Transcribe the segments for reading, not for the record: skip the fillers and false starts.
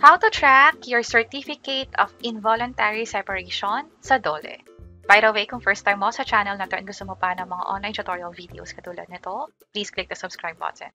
How to track your certificate of involuntary separation sa DOLE. By the way, kung first time mo sa channel na to and gusto mo pa ng mga online tutorial videos katulad nito, please click the subscribe button.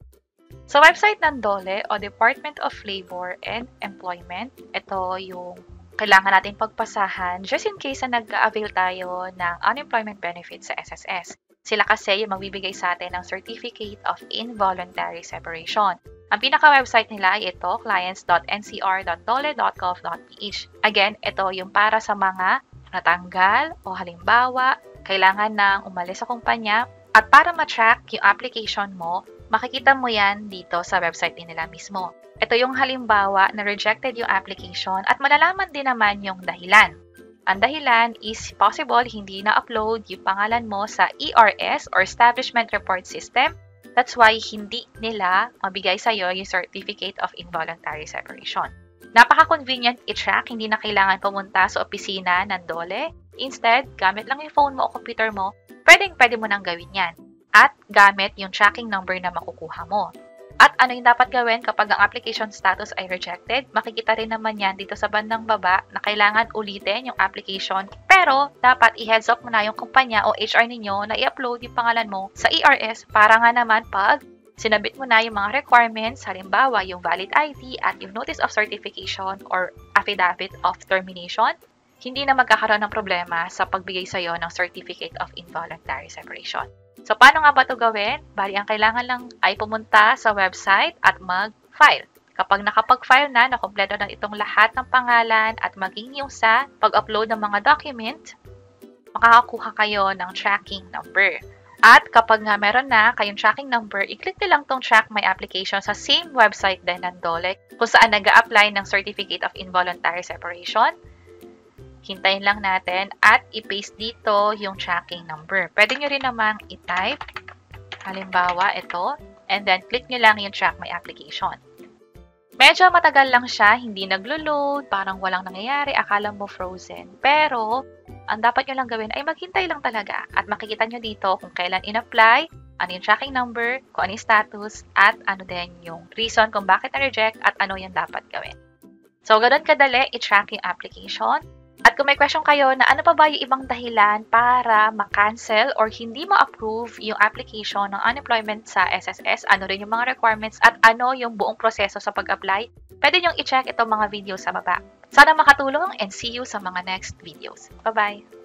Sa website ng DOLE o Department of Labor and Employment, ito yung kailangan natin pagpasahan just in case na nag-avail tayo ng unemployment benefits sa SSS. Sila kasi yung magbibigay sa atin ng Certificate of Involuntary Separation. Ang pinaka-website nila ay ito, clients.ncr.dole.gov.ph. Again, ito yung para sa mga natanggal o halimbawa, kailangan nang umalis sa kumpanya at para ma-track yung application mo, makikita mo yan dito sa website nila mismo. Ito yung halimbawa na rejected yung application at malalaman din naman yung dahilan. Ang dahilan is possible hindi na-upload yung pangalan mo sa ERS or Establishment Report System. That's why hindi nila mabigay sa'yo yung Certificate of Involuntary Separation. Napaka-convenient i-track, hindi na kailangan pumunta sa opisina ng DOLE. Instead, gamit lang yung phone mo o computer mo, pwede mo nang gawin yan. At gamit yung tracking number na makukuha mo. At ano yung dapat gawin kapag ang application status ay rejected? Makikita rin naman yan dito sa bandang baba na kailangan ulitin yung application. Pero dapat i-heads up mo na yung kumpanya o HR ninyo na i-upload yung pangalan mo sa ERS para nga naman pag sinabit mo na yung mga requirements, halimbawa yung valid ID at yung notice of certification or affidavit of termination, hindi na magkakaroon ng problema sa pagbigay sa'yo ng Certificate of Involuntary Separation. So, paano nga ba ito gawin? Bali, ang kailangan lang ay pumunta sa website at mag-file. Kapag nakapag-file na, nakompleto na itong lahat ng pangalan at maging yung sa pag-upload ng mga document, makakakuha kayo ng tracking number. At kapag nga meron na kayong tracking number, i-click nyo lang tong track my application sa same website din ng DOLE kung saan nag-a-apply ng Certificate of Involuntary Separation. Hintayin lang natin at i-paste dito yung tracking number. Pwede nyo rin namang i-type, halimbawa ito, and then click nyo lang yung track my application. Medyo matagal lang siya, hindi naglo-load, parang walang nangyayari, akala mo frozen. Pero, ang dapat nyo lang gawin ay maghintay lang talaga at makikita nyo dito kung kailan in-apply, ano yung tracking number, kung ano yung status, at ano din yung reason kung bakit na-reject at ano yung dapat gawin. So, ganun kadali i-track yung application. At kung may question kayo na ano pa ba yung ibang dahilan para ma-cancel or hindi ma-approve yung application ng unemployment sa SSS, ano rin yung mga requirements at ano yung buong proseso sa pag-apply, pwede nyong i-check itong mga videos sa baba. Sana makatulong and see you sa mga next videos. Bye-bye!